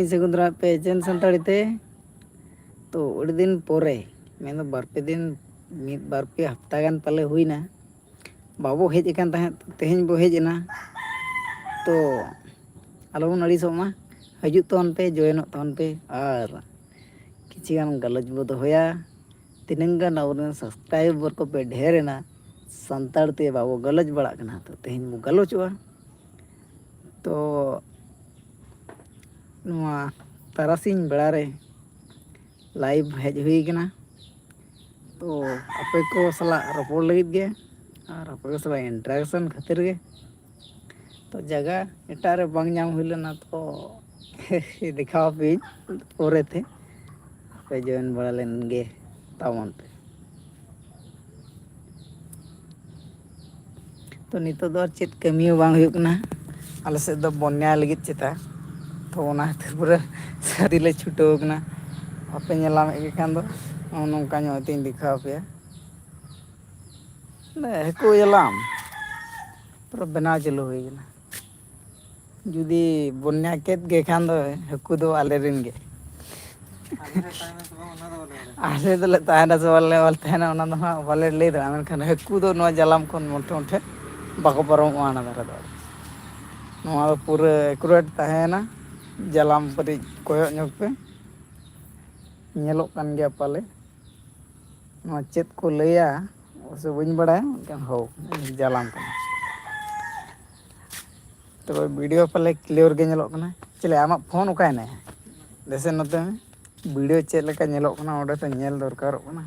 ᱥᱟᱹᱜᱩᱱ ᱫᱟᱨᱟᱢ ᱯᱮ ᱡᱮᱱ ᱥᱟᱱᱛᱟᱲᱤ ᱛᱮ ᱛᱚ ᱟᱹᱰᱤ ᱫᱤᱱ ᱯᱚᱨᱮ ᱢᱮᱱᱫᱚ ᱵᱟᱨᱯᱮ ᱫᱤᱱ ᱢᱤᱫ ᱵᱟᱨ ᱯᱮ ᱦᱟᱯᱛᱟ ᱜᱟᱱ ᱯᱟᱞᱮ ᱦᱩᱭᱱᱟ ᱵᱟᱵᱚ ᱦᱮᱡ ᱟᱠᱟᱱ ᱛᱟᱦᱮᱸᱫ ᱛᱮᱦᱮᱧ ᱵᱚ ᱦᱮᱡ ᱮᱱᱟ ᱛᱚ ᱟᱞᱚᱵᱚᱱ ᱟᱹᱲᱤᱥᱚᱜ ᱢᱟ ᱦᱤᱡᱩᱜ ᱛᱟᱵᱚᱱ ᱯᱮ ᱡᱚᱭᱮᱱᱚᱜ ᱛᱟᱵᱚᱱ ᱯᱮ ᱟᱨ ᱠᱤᱪᱷᱩ ᱜᱟᱱ ᱜᱟᱞᱚᱪ ᱵᱚ ᱫᱚᱦᱚᱭᱟ ᱛᱤᱱᱟᱹᱜ ᱜᱟᱱ ᱟᱵᱚᱨᱮᱱ ᱥᱟᱵᱥᱠᱨᱟᱭᱵᱟᱨ ᱠᱚ ᱯᱮ ᱰᱷᱮᱨ ᱮᱱᱟ ᱥᱟᱱᱛᱟᱲ ᱛᱮ ᱵᱟᱵᱚ ᱜᱟᱞᱚᱪ ᱵᱟᱲᱟᱜ ᱠᱟᱱᱟ ᱛᱚ ᱛᱮᱦᱮᱧ ᱵᱚ ᱜᱟᱞᱚᱪᱚᱜᱼᱟ ᱛᱚ ᱱᱚᱣᱟ ᱛᱟᱨᱟᱥᱤᱧ ᱵᱮᱲᱟ ᱨᱮ ᱞᱟᱭᱤᱵᱷ ᱦᱮᱡ ᱦᱩᱭ ᱟᱠᱟᱱᱟ ᱛᱚ ᱟᱯᱮ ᱠᱚ ᱥᱟᱞᱟᱜ ᱨᱚᱯᱚᱲ ᱞᱟᱹᱜᱤᱫ ᱜᱮ ᱟᱨ ᱟᱯᱮ ᱠᱚ ᱥᱟᱞᱟᱜ ᱤᱱᱴᱟᱨᱮᱠᱥᱚᱱ ᱠᱷᱟᱹᱛᱤᱨ ᱜᱮ ᱛᱚ ᱡᱟᱭᱜᱟ ᱮᱴᱟᱜ ᱨᱮ ᱵᱟᱝ ᱧᱟᱢ ᱦᱩᱭ ᱞᱮᱱᱟ ᱛᱚ ᱫᱮᱠᱷᱟᱣ ᱟᱯᱮᱭᱟᱹᱧ ᱯᱚᱨᱮᱛᱮ ᱯᱮ ᱡᱚᱭᱮᱱ ᱵᱟᱲᱟ ᱞᱮᱱ ᱜᱮ ᱛᱟᱵᱚᱱ ᱯᱮ ᱛᱚ ᱱᱤᱛᱚᱜ ᱫᱚ ᱪᱮᱫ ᱠᱟᱹᱢᱤ ᱦᱚᱸ ᱵᱟᱝ ᱦᱩᱭᱩᱜ ᱠᱟᱱᱟ ᱟᱞᱮ ᱥᱮᱫ ᱫᱚ ᱵᱚᱱᱱᱟ ᱞᱟᱹᱜᱤᱫ ᱪᱮᱛᱟ ᱛᱚ ᱚᱱᱟ ᱠᱷᱟᱹᱛᱤᱨ ᱯᱩᱨᱟᱹ ᱥᱟᱹᱨᱤ ᱞᱮ ᱪᱷᱩᱴᱟᱹᱣ ᱟᱠᱟᱱᱟ ᱵᱟᱯᱮ ᱧᱮᱞᱧᱟᱢᱮᱫ ᱜᱮ ᱠᱷᱟᱱ ᱫᱚ ᱱᱚᱝᱠᱟ ᱧᱚᱜ ᱠᱟᱛᱮᱧ ᱫᱮᱠᱷᱟᱣ ᱟᱯᱮᱭᱟ ᱦᱟᱹᱠᱩ ᱡᱟᱞᱟᱢ ᱯᱩᱨᱟᱹ ᱵᱮᱱᱟᱣ ᱪᱟᱹᱞᱩ ᱦᱩᱭ ᱟᱠᱟᱱᱟ ᱡᱩᱫᱤ ᱵᱚᱱᱱᱟ ᱠᱮᱫ ᱜᱮ ᱠᱷᱟᱱ ᱫᱚ ᱦᱟᱹᱠᱩ ᱫᱚ ᱟᱞᱮ ᱨᱮᱱ ᱜᱮ ᱟᱞᱮ ᱫᱚᱞᱮ ᱛᱟᱦᱮᱱᱟ ᱥᱮ ᱵᱟᱞᱮ ᱛᱟᱦᱮᱱᱟ ᱚᱱᱟ ᱫᱚ ᱦᱟᱸᱜ ᱵᱟᱞᱮ ᱞᱟᱹᱭ ᱫᱟᱲᱮᱭᱟᱜᱼᱟ ᱢᱮᱱᱠᱷᱟᱱ ᱦᱟᱹᱠᱩ ᱫᱚ ᱱᱚᱣᱟ ᱡᱟᱞᱟᱢ ᱠᱷᱚᱱ ᱢᱚᱴᱷᱮ ᱢᱚᱴᱷᱮ ᱵᱟᱠᱚ ᱯᱟᱨᱚᱢᱚᱜᱼᱟ ᱚᱱᱟ ᱫᱷᱟᱨᱮ ᱫᱚ ᱱᱚᱣᱟ ᱫᱚ ᱯᱩᱨᱟᱹ ᱮᱠᱩᱨᱮᱴ ᱛᱟᱦᱮᱱᱟ ᱡᱟᱞᱟᱢ ᱠᱟᱹᱴᱤᱡ ᱠᱚᱭᱚᱜ ᱧᱚᱜ ᱯᱮ ᱧᱮᱞᱚᱜ ᱠᱟᱱ ᱜᱮᱭᱟ ᱯᱟᱞᱮ ᱱᱚᱣᱟ ᱪᱮᱫ ᱠᱚ ᱞᱟᱹᱭᱟ ᱥᱮ ᱵᱟᱹᱧ ᱵᱟᱲᱟᱭᱟ ᱢᱮᱱᱠᱷᱟᱱ ᱦᱳ ᱡᱟᱞᱟᱢ ᱠᱟᱱᱟ ᱛᱚᱵᱮ ᱵᱷᱤᱰᱭᱳ ᱯᱟᱞᱮ ᱠᱞᱤᱭᱟᱨ ᱜᱮ ᱧᱮᱞᱚᱜ ᱠᱟᱱᱟ ᱪᱮᱞᱮ ᱟᱢᱟᱜ ᱯᱷᱳᱱ ᱚᱠᱟᱭᱮᱱᱟ ᱫᱮᱥᱮ ᱱᱚᱛᱮ ᱢᱮ ᱵᱷᱤᱰᱭᱳ ᱪᱮᱫ ᱞᱮᱠᱟ ᱧᱮᱞᱚᱜ ᱠᱟᱱᱟ ᱚᱸᱰᱮ ᱛᱚ ᱧᱮᱞ ᱫᱚᱨᱠᱟᱨᱚᱜ ᱠᱟᱱᱟ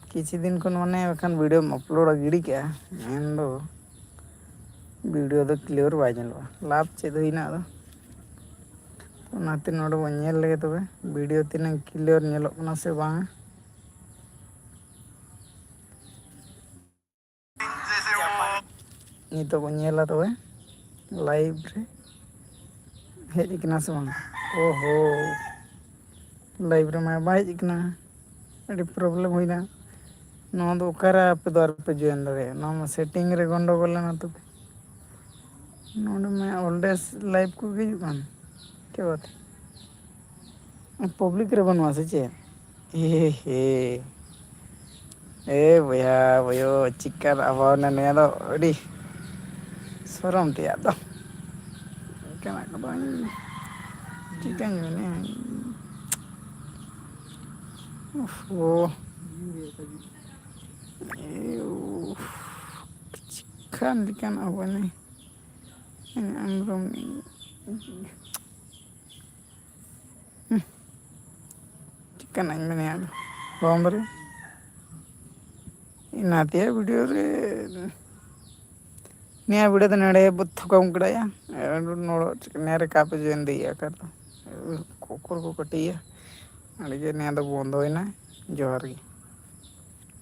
ᱠᱤᱪᱷᱩ ᱫᱤᱱ ᱠᱷᱚᱱ ᱢᱟᱱᱮ ᱵᱟᱠᱷᱟᱱ ᱵᱷᱤᱰᱭᱳᱢ ᱟᱯᱞᱳᱰ ᱜᱤᱰᱤ ᱠᱮᱜᱼᱟ ᱢᱮᱱᱫᱚ ᱵᱷᱤᱰᱭᱳ ᱫᱚ ᱠᱞᱤᱭᱟᱨ ᱵᱟᱭ ᱧᱮᱞᱚᱜᱼᱟ ᱞᱟᱵᱷ ᱪᱮᱫ ᱦᱩᱭᱱᱟ ᱟᱫᱚ ᱚᱱᱟᱛᱮ ᱱᱚᱰᱮ ᱵᱚᱱ ᱧᱮᱞ ᱞᱮᱜᱮ ᱛᱚᱵᱮ ᱵᱷᱤᱰᱭᱳ ᱛᱤᱱᱟᱹᱜ ᱠᱞᱤᱭᱟᱨ ᱧᱮᱞᱚᱜ ᱠᱟᱱᱟ ᱥᱮ ᱵᱟᱝᱟ ᱱᱤᱛᱚᱜ ᱵᱚᱱ ᱧᱮᱞᱟ ᱛᱚᱵᱮ ᱞᱟᱭᱤᱵᱷ ᱨᱮ ᱦᱮᱡ ᱠᱟᱱᱟ ᱥᱮ ᱵᱟᱝ ᱳᱦᱳ ᱞᱟᱭᱤᱵᱷ ᱨᱮᱢᱟ ᱵᱟᱭ ᱦᱮᱡ ᱠᱟᱱᱟ ᱟᱹᱰᱤ ᱯᱨᱚᱵᱞᱮᱢ ᱦᱩᱭᱱᱟ ᱱᱚᱣᱟ ᱫᱚ ᱚᱠᱟᱨᱮ ᱟᱯᱮ ᱫᱚ ᱟᱨᱯᱮ ᱡᱚᱭᱮᱱ ᱫᱟᱲᱮᱭᱟᱜᱼᱟ ᱱᱚᱣᱟ ᱢᱟ ᱥᱮᱴᱤᱝ ᱨᱮ ᱜᱚᱱᱰᱳᱜᱳᱞ ᱞᱮᱱᱟ ᱛᱚᱵᱮ ᱱᱚᱰᱮ ᱢᱟ ᱚᱞᱰᱮᱥ ᱞᱟᱭᱤᱵᱷ ᱠᱚ ᱦᱤᱡᱩᱜ ᱠᱟᱱ ᱪᱮᱫ ᱵᱟᱛ ᱯᱟᱵᱽᱞᱤᱠ ᱨᱮ ᱵᱟᱹᱱᱩᱜᱼᱟ ᱥᱮ ᱪᱮᱫ ᱵᱚᱭᱦᱟ ᱵᱚᱭᱦᱚ ᱪᱤᱠᱟᱹ ᱟᱵᱚᱱᱟ ᱱᱤᱭᱟᱹ ᱫᱚ ᱟᱹᱰᱤ ᱥᱚᱨᱚᱢ ᱛᱮᱭᱟᱜ ᱫᱚ ᱚᱱᱠᱟᱱᱟᱜ ᱠᱚᱫᱚ ᱪᱤᱠᱟᱹᱧ ᱢᱮᱱᱮᱫᱼᱟ ᱪᱤᱠᱟᱹᱱᱟᱜ ᱤᱧ ᱢᱮᱱᱮᱜᱼᱟ ᱵᱟᱢᱵᱟᱨᱮ ᱤᱱᱟᱛᱮ ᱵᱷᱤᱰᱤᱭᱳ ᱨᱮ ᱱᱤᱭᱟᱹ ᱵᱤᱰᱤᱭᱳ ᱫᱚ ᱱᱚᱰᱮ ᱛᱷᱩᱠᱟᱢ ಕಡೆಯ ನೋಡೋ ನೇರ ಕಾಪಿ ಜೊಂದಿ ಯಾಕಂದ್ರೆ ಕೊಕ್ಕರ್ को कटिया ಅಡಿಗೆ ᱱᱤᱭᱟᱹ ᱫᱚ ᱵᱚᱱᱫᱚᱭᱮᱱᱟ ᱡᱚᱦᱟᱨ ᱜᱮ